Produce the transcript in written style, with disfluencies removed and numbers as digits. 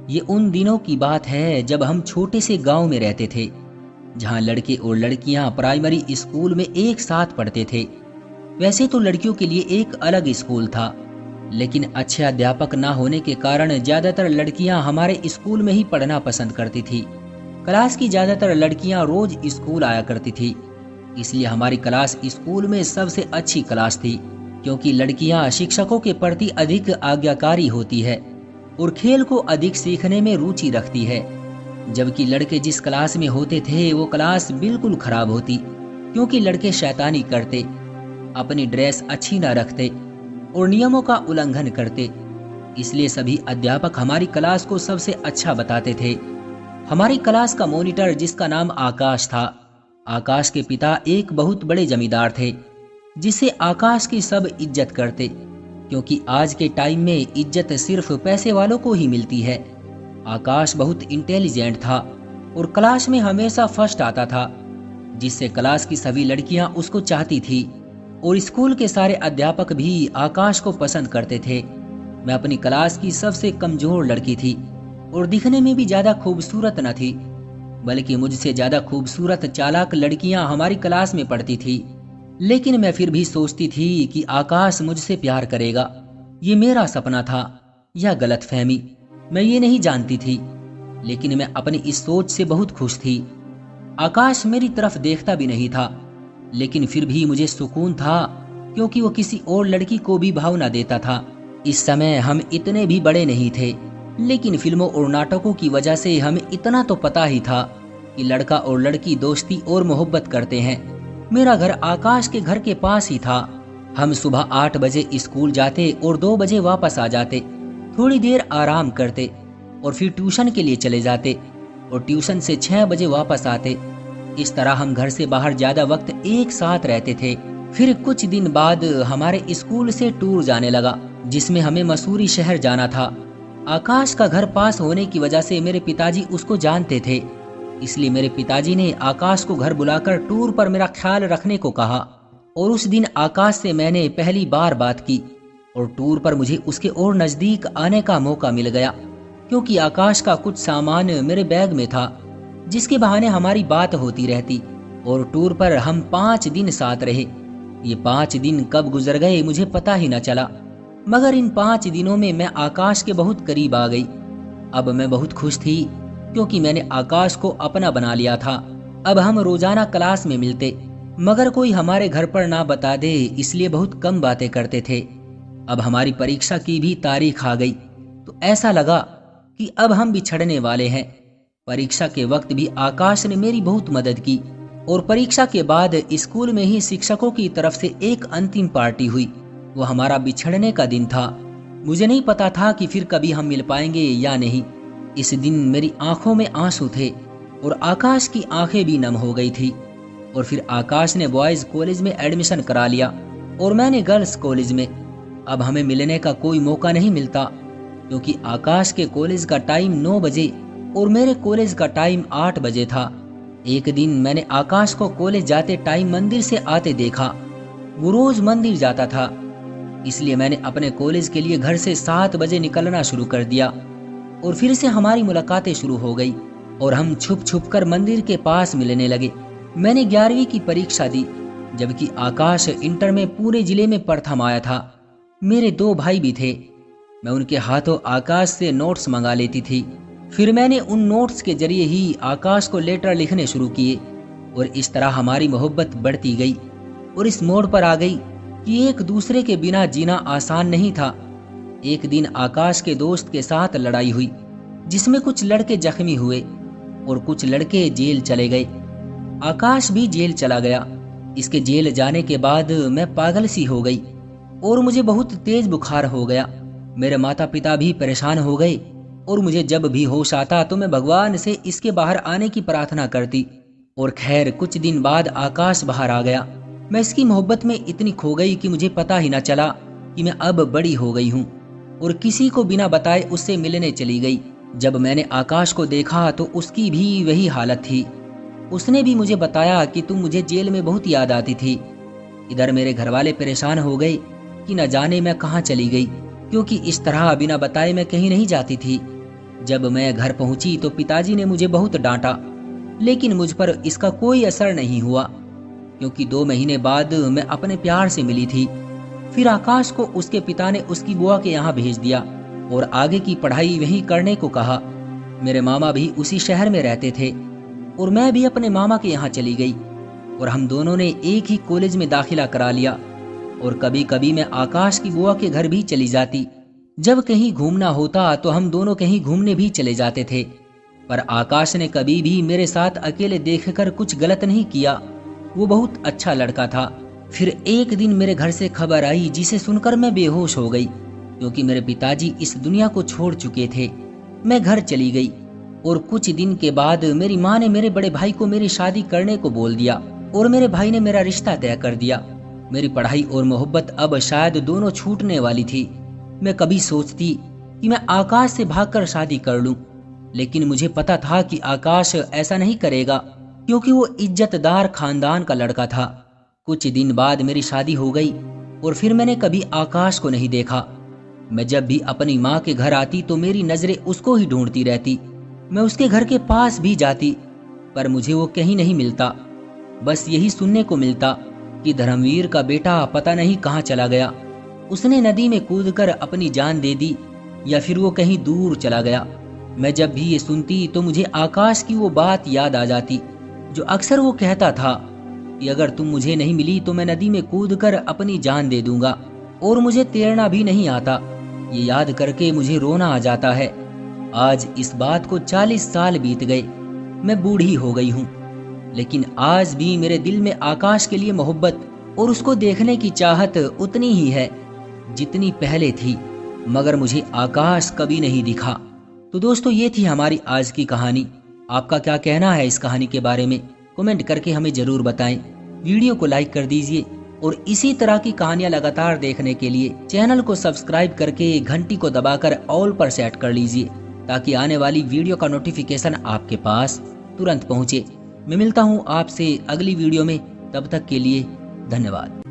ये उन दिनों की बात है जब हम छोटे से गांव में रहते थे, जहां लड़के और लड़कियां प्राइमरी स्कूल में एक साथ पढ़ते थे। वैसे तो लड़कियों के लिए एक अलग स्कूल था, लेकिन अच्छे अध्यापक ना होने के कारण ज्यादातर लड़कियां हमारे स्कूल में ही पढ़ना पसंद करती थी। क्लास की ज्यादातर लड़कियां रोज स्कूल आया करती थी, इसलिए हमारी क्लास स्कूल में सबसे अच्छी क्लास थी, क्योंकि लड़कियां शिक्षकों के प्रति अधिक आज्ञाकारी होती है और खेल को अधिक सीखने में रुचि रखती है। जबकि लड़के जिस क्लास में होते थे वो क्लास बिल्कुल खराब होती, क्योंकि लड़के शैतानी करते, अपनी ड्रेस अच्छी न रखते और नियमों का उल्लंघन करते। इसलिए सभी अध्यापक हमारी क्लास को सबसे अच्छा बताते थे। हमारी क्लास का मॉनिटर, जिसका नाम आकाश था, आकाश के पिता एक बहुत बड़े जमींदार थे, जिसे आकाश की सब इज्जत करते, क्योंकि आज के टाइम में इज्जत सिर्फ पैसे वालों को ही मिलती है। आकाश बहुत इंटेलिजेंट था और क्लास में हमेशा फर्स्ट आता था, जिससे क्लास की सभी लड़कियां उसको चाहती थी और स्कूल के सारे अध्यापक भी आकाश को पसंद करते थे। मैं अपनी क्लास की सबसे कमजोर लड़की थी और दिखने में भी ज्यादा खूबसूरत न थी, बल्कि मुझसे ज्यादा खूबसूरत चालाक लड़कियां हमारी क्लास में पढ़ती थी। लेकिन मैं फिर भी सोचती थी कि आकाश मुझसे प्यार करेगा। ये मेरा सपना था या गलतफहमी, मैं ये नहीं जानती थी, लेकिन मैं अपनी इस सोच से बहुत खुश थी। आकाश मेरी तरफ देखता भी नहीं था, लेकिन फिर भी मुझे सुकून था, क्योंकि वो किसी और लड़की को भी भावना देता था। इस समय हम इतने भी बड़े नहीं थे, लेकिन फिल्मों और नाटकों की वजह से हमें इतना तो पता ही था कि लड़का और लड़की दोस्ती और मोहब्बत करते हैं। मेरा घर आकाश के घर के पास ही था। हम सुबह 8 बजे स्कूल जाते और 2 बजे वापस आ जाते, थोड़ी देर आराम करते और फिर ट्यूशन के लिए चले जाते और ट्यूशन से 6 बजे वापस आते। इस तरह हम घर से बाहर ज्यादा वक्त एक साथ रहते थे। फिर कुछ दिन बाद हमारे स्कूल से टूर जाने लगा, जिसमें हमें मसूरी शहर जाना था। आकाश का घर पास होने की वजह से मेरे पिताजी उसको जानते थे, इसलिए मेरे पिताजी ने आकाश को घर बुलाकर टूर पर मेरा ख्याल रखने को कहा। और उस दिन आकाश से मैंने पहली बार बात की और टूर पर मुझे उसके और नजदीक आने का मौका मिल गया, क्योंकि आकाश का कुछ सामान मेरे बैग में था, जिसके बहाने हमारी बात होती रहती। और टूर पर हम 5 दिन साथ रहे। ये 5 दिन कब गुजर गए मुझे पता ही न चला, मगर इन 5 दिनों में मैं आकाश के बहुत करीब आ गई। अब मैं बहुत खुश थी, क्योंकि मैंने आकाश को अपना बना लिया था। अब हम रोजाना क्लास में मिलते, मगर कोई हमारे घर पर ना बता दे, इसलिए बहुत कम बातें करते थे। अब हमारी परीक्षा की भी तारीख आ गई, तो ऐसा लगा कि अब हम बिछड़ने वाले हैं। परीक्षा के वक्त भी आकाश ने मेरी बहुत मदद की और परीक्षा के बाद स्कूल में ही शिक्षकों की तरफ से एक अंतिम पार्टी हुई। वो हमारा बिछड़ने का दिन था। मुझे नहीं पता था कि फिर कभी हम मिल पाएंगे या नहीं। इस दिन मेरी आंखों में आंसू थे और आकाश की आंखें भी नम हो गई थी। और फिर आकाश ने बॉयज कॉलेज में एडमिशन करा लिया और मैंने गर्ल्स कॉलेज में। अब हमें मिलने का कोई मौका नहीं मिलता, क्योंकि आकाश के कॉलेज का टाइम 9 बजे और मेरे कॉलेज का टाइम 8 बजे था। एक दिन मैंने आकाश को कॉलेज जाते टाइम मंदिर से आते देखा। वो रोज मंदिर जाता था, इसलिए मैंने अपने कॉलेज के लिए घर से 7 बजे निकलना शुरू कर दिया और फिर से हमारी मुलाकातें शुरू हो गई और हम छुप छुप कर मंदिर के पास मिलने लगे। मैंने 11वीं की परीक्षा दी, जबकि आकाश इंटर में पूरे जिले में प्रथम आया था। मेरे 2 भाई भी थे। मैं उनके हाथों आकाश से नोट्स मंगा लेती थी। फिर मैंने उन नोट्स के जरिए ही आकाश को लेटर लिखने शुरू किए और इस तरह हमारी मोहब्बत बढ़ती गई और इस मोड़ पर आ गई कि एक दूसरे के बिना जीना आसान नहीं था। एक दिन आकाश के दोस्त के साथ लड़ाई हुई, जिसमें कुछ लड़के जख्मी हुए और कुछ लड़के जेल चले गए। आकाश भी जेल चला गया। इसके जेल जाने के बाद मैं पागल सी हो गई और मुझे बहुत तेज बुखार हो गया। मेरे माता पिता भी परेशान हो गए और मुझे जब भी होश आता तो मैं भगवान से इसके बाहर आने की प्रार्थना करती। और खैर, कुछ दिन बाद आकाश बाहर आ गया। मैं इसकी मोहब्बत में इतनी खो गई कि मुझे पता ही न चला कि मैं अब बड़ी हो गई हूँ और किसी को बिना बताए उससे मिलने चली गई। जब मैंने आकाश को देखा तो उसकी भी वही हालत थी। उसने भी मुझे बताया कि तुम मुझे जेल में बहुत याद आती थी। इधर मेरे घर वाले परेशान हो गए कि न जाने मैं कहाँ चली गई, क्योंकि इस तरह बिना बताए मैं कहीं नहीं जाती थी। जब मैं घर पहुंची तो पिताजी ने मुझे बहुत डांटा, लेकिन मुझ पर इसका कोई असर नहीं हुआ, क्योंकि 2 महीने बाद मैं अपने प्यार से मिली थी। फिर आकाश को उसके पिता ने उसकी बुआ के यहाँ भेज दिया और आगे की पढ़ाई वहीं करने को कहा। मेरे मामा भी उसी शहर में रहते थे और मैं भी अपने मामा के यहाँ चली गई और हम दोनों ने एक ही कॉलेज में दाखिला करा लिया। और कभी कभी मैं आकाश की बुआ के घर भी चली जाती। जब कहीं घूमना होता तो हम दोनों कहीं घूमने भी चले जाते थे, पर आकाश ने कभी भी मेरे साथ अकेले देखकर कुछ गलत नहीं किया। वो बहुत अच्छा लड़का था। फिर एक दिन मेरे घर से खबर आई जिसे सुनकर मैं बेहोश हो गई, क्योंकि मेरे पिताजी इस दुनिया को छोड़ चुके थे। मैं घर चली गई और कुछ दिन के बाद मेरी माँ ने मेरे बड़े भाई को मेरी शादी करने को बोल दिया और मेरे भाई ने मेरा रिश्ता तय कर दिया। मेरी पढ़ाई और मोहब्बत अब शायद दोनों छूटने वाली थी। मैं कभी सोचती कि मैं आकाश से भागकर शादी कर लूं, लेकिन मुझे पता था कि आकाश ऐसा नहीं करेगा, क्योंकि वो इज्जतदार खानदान का लड़का था। कुछ दिन बाद मेरी शादी हो गई और फिर मैंने कभी आकाश को नहीं देखा। मैं जब भी अपनी माँ के घर आती तो मेरी नजरें उसको ही ढूंढती रहती। मैं उसके घर के पास भी जाती, पर मुझे वो कहीं नहीं मिलता। बस यही सुनने को मिलता कि धर्मवीर का बेटा पता नहीं कहाँ चला गया। उसने नदी में कूदकर अपनी जान दे दी या फिर वो कहीं दूर चला गया। मैं जब भी ये सुनती तो मुझे आकाश की वो बात याद आ जाती जो अक्सर वो कहता था कि अगर तुम मुझे नहीं मिली तो मैं नदी में कूदकर अपनी जान दे दूंगा और मुझे तैरना भी नहीं आता। ये याद करके मुझे रोना आ जाता है। आज इस बात को 40 साल बीत गए। मैं बूढ़ी हो गई हूँ, लेकिन आज भी मेरे दिल में आकाश के लिए मोहब्बत और उसको देखने की चाहत उतनी ही है जितनी पहले थी, मगर मुझे आकाश कभी नहीं दिखा। तो दोस्तों, ये थी हमारी आज की कहानी। आपका क्या कहना है इस कहानी के बारे में? कमेंट करके हमें जरूर बताएं। वीडियो को लाइक कर दीजिए और इसी तरह की कहानियां लगातार देखने के लिए चैनल को सब्सक्राइब करके घंटी को दबाकर ऑल पर सेट कर लीजिए, ताकि आने वाली वीडियो का नोटिफिकेशन आपके पास तुरंत पहुंचे। मैं मिलता हूं आपसे अगली वीडियो में, तब तक के लिए धन्यवाद।